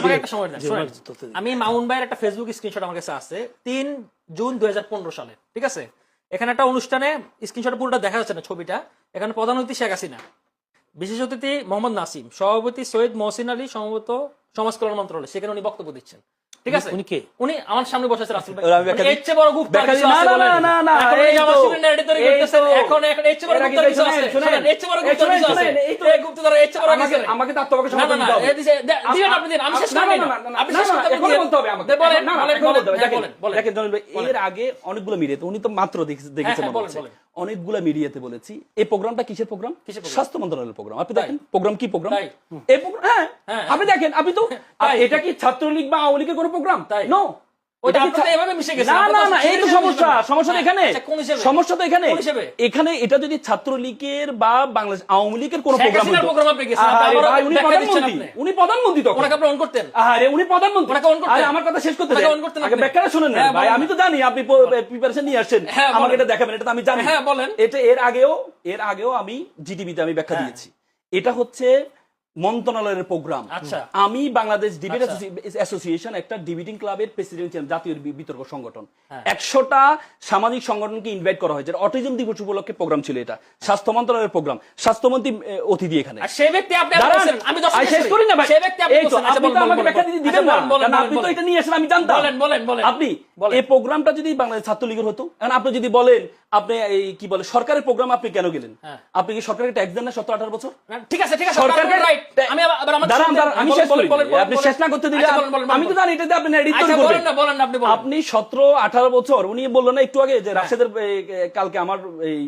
আমাকে একটা সময় দেন, শুনেন। আমি মামুন ভাইয়ের একটা ফেসবুক স্ক্রিনশট আমার কাছে আছে 3 জুন 2015 সালে, ঠিক আছে? এখানে একটা অনুষ্ঠানে স্ক্রিনশট পুরোটা দেখা যাচ্ছে না ছবিটা। এখানে প্রধান অতিথি শেখ হাসিনা, বিশেষ অতিথি মোহাম্মদ নাসিম, সভাপতি সৈয়দ মহসিন আলী, সম্ভবত সমাজ কল্যাণ মন্ত্রণালয়, সেখানে উনি বক্তব্য দিচ্ছেন, ঠিক আছে? উনি কে? উনি আমার সামনে বসে আছে রাসেল ভাই। ব্যাখ্যা এর চেয়ে বড় গুপ্ত আর কিছু না, আছে না, বলেন? না, না, এখন এই এই তো, জামাসিনের narrative তৈরি করতেছেন, এই তো। এখন এর চেয়ে বড় গুপ্ত আর কিছু আছে? শুনেন, এর চেয়ে বড় গুপ্ত আর কিছু আছে? এই তো। এই গুপ্তধর এর চেয়ে বড় কিছু আছে? আমাকে তো তোমাকে না, না, সমাধান না, দিতে হবে। এই দিন আপনি দিন, আমি শেষ না, করি না, না। না, না, আপনি না, শেষ না, করতে এখন বলেন। বলতে হবে আমাকে। বলেন, না, না, বলেন, এখন বলতে হবে। হ্যাঁ, দেখেন, বলেন, বলেন। দেখেন জলিল ভাই, এর আগে অনেকগুলো মিডিয়াতে উনি তো মাত্র দেখেছেন হ্যাঁ, মনে বলেন, হচ্ছে। বলেন। অনেকগুলো মিডিয়াতে বলেছি এই প্রোগ্রামটা কিসের প্রোগ্রাম? কিসের প্রোগ্রাম? স্বাস্থ্য মন্ত্রণালয়ের প্রোগ্রাম। আপনি দেখেন প্রোগ্রাম কি প্রোগ্রাম? তাই। এই প্রোগ্রাম, হ্যাঁ, হ্যাঁ। আপনি দেখেন, আপনি তো তাই। এটা কি ছাত্রলীগ বা আওয়ামী লীগের কোনো প্রোগ্রাম? তাই। নো, ওটা আপনাদের এভাবে মিশে গেছে। না, আপনাদের না, না, এই তো হিসেবে সমস্যা। মিশে গেছে। সমস্যা এখানে, আচ্ছা, কোন হিসেবে? সমস্যা তো এখানে। কোন হিসেবে? এখানে এটা যদি ছাত্রলীগের বা বাংলাদেশ আওয়ামী লীগের কোনো শেখ প্রোগ্রাম হাসিনার হতো, প্রোগ্রাম আপনি গেছেন, আপনি আরে আবারও ভাই, উনি ব্যাখ্যা দিচ্ছেন প্রধানমন্ত্রী, আপনি। উনি প্রধানমন্ত্রী তখন। ওনাকে আপনি অন করতেন? আরে উনি প্রধানমন্ত্রী। ওনাকে অন করতেন? আরে আমার কথা শেষ করতে ওনাকে দেন। অন করতেন আগে আপনি? ব্যাখ্যাটা শুনেন না হ্যাঁ, ভাই, বলেন। আমি তো জানি আপনি প্রিপারেশন নিয়ে আসছেন, হ্যাঁ, আমাকে বলেন। এটা দেখাবেন, এটা তো আমি জানি। হ্যাঁ, বলেন। এটা এর আগেও আমি জিটিভিতে আমি ব্যাখ্যা হ্যাঁ। দিয়েছি। এটা হচ্ছে মন্ত্রণালয়ের প্রোগ্রাম। আচ্ছা। আমি বাংলাদেশ ডিবেট আচ্ছা। অ্যাসোসিয়েশন একটা ডিবেটিং ক্লাবের প্রেসিডেন্ট ছিলাম, জাতীয় বিতর্ক সংগঠন। হ্যাঁ। 100টা সামাজিক সংগঠনকে ইনভাইট করা হয়েছে। অটিজম দিবস উপলক্ষে প্রোগ্রাম ছিল এটা, স্বাস্থ্য মন্ত্রণালয়ের প্রোগ্রাম, স্বাস্থ্যমন্ত্রী অতিথি এখানে। আর সেই ব্যক্তি আপনি দাঁড়ান, বলছেন, আমি দশ আমি মিনিট শেষ করি না ভাই। সেই ব্যক্তি আপনি এই তো, বলছেন। আচ্ছা, আপনি তো বলেন, আমাকে বলেন, ব্যাখ্যা বলেন। দিতে দিবেন আচ্ছা, না, বলেন, কারণ বলেন, আপনি তো বলেন। এটা নিয়ে আসেন, আমি জানতাম। বলেন, বলেন, বলেন। আপনি বলেন। এই প্রোগ্রামটা যদি বাংলাদেশ ছাত্রলীগের হতো, এখন আপনি যদি বলেন আপনি এই কি বলে সরকারের প্রোগ্রাম আপনি কেন গেলেন? হ্যাঁ। আপনি কি সরকারকে ট্যাক্স দেন না 17-18 বছর? না, ঠিক আছে, ঠিক আছে, সরকারকে আপনার right। আমি আবার আমার দাঁড়ান, দাঁড়ান, আমি শেষ করি। আপনি শেষ না করতে দিলে আচ্ছা, বলেন, বলেন, আমি তো বলেন। জানি এটাতে আপনি edit আচ্ছা, করবেন। বলেন না, বলেন না, আপনি বলেন। আপনি 17-18 বছর, উনি বললেন না একটু আগে যে রাশেদের কালকে আমার এই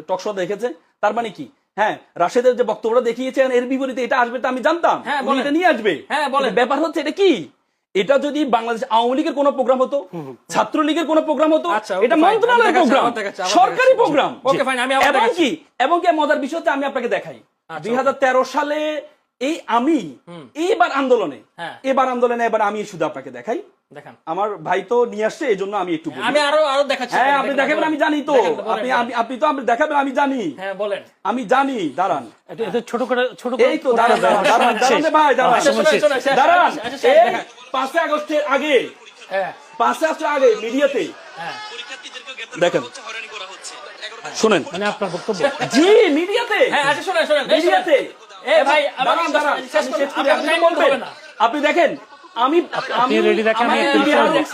টক শো দেখেছে, তার মানে কি? হ্যাঁ, রাশেদের যে বক্তব্যটা দেখিয়েছেন এর বিপরীতে এটা আসবে তো আমি জানতাম। হ্যাঁ, উনি বলেন। এটা নিয়ে আসবে। হ্যাঁ, বলেন। কিন্তু ব্যাপার হচ্ছে এটা কি, এটা যদি বাংলাদেশ আওয়ামী লীগের কোনো প্রোগ্রাম হতো, ছাত্রলীগের কোনো প্রোগ্রাম হতো, আচ্ছা, এটা fine, মন্ত্রণালয়ের আমি দেখাচ্ছি, প্রোগ্রাম, আবার দেখাচ্ছি, আবার সরকারি দেখাচ্ছি। প্রোগ্রাম। Okay, fine, আমি আবার এবং দেখাচ্ছি। কি মজার বিষয় হচ্ছে আমি আপনাকে দেখাই, আচ্ছা, 2013 সালে এই আমি এবার আন্দোলনে, হ্যাঁ। এবার আমি শুধু আপনাকে দেখাই। দেখান। আমার ভাই তো নিয়ে আসছে, এই জন্য আমি একটু বলি। আমি আরো দেখাচ্ছি। হ্যাঁ, দেখেন, আপনি দেখেন, দেখাবেন, বলেন। আমি জানি তো। দেখেন, বলেন, আপনি বলেন। আপনি তো আপনি দেখাবেন, আমি জানি। হ্যাঁ, বলেন। আমি জানি, দাঁড়ান। এটা ছোট করে এই তো দাঁড়ান, দাঁড়ান রে ভাই, দাঁড়ান। আচ্ছা, শোনেন, শোনেন, শেষ, দাঁড়ান। আচ্ছা, শেষ, এই দেখান। 5 আগস্টের আগে, হ্যাঁ, 5 আগস্টের আগে মিডিয়াতে হ্যাঁ। দেখেন, শুনেন, মানে আপনার বক্তব্য জি মিডিয়াতে, হ্যাঁ, আচ্ছা, শোনেন, শোনেন, এই শোনেন। মিডিয়াতে। এই ভাই, দাঁড়ান, দাঁড়ান, শেষ আমি করুন। শেষ করি, আপনার আপনি time বলবেন। হবে না। আপনি দেখেন, আমি ready দেখেন, আমি একটু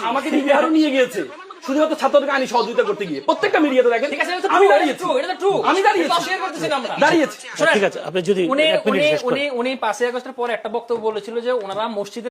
আমাকে বিহারও নিয়ে গিয়েছে শুধুমাত্র ছাত্রদেরকে আইনি সহযোগিতা করতে গিয়ে। প্রত্যেকটা মিডিয়াতে দেখেন, ঠিক আছে, এটা তো আমি true, দাঁড়িয়েছি, এটা তো true, আমি দাঁড়িয়েছি, এটা তো share করতেছি না আমরা। দাঁড়িয়েছি। শোনেন, ঠিক আছে, আপনি যদি উনি 1 মিনিট শেষ করেন। উনি 5 আগস্টের পর একটা বক্তব্য বলেছিল যে ওনারা মসজিদে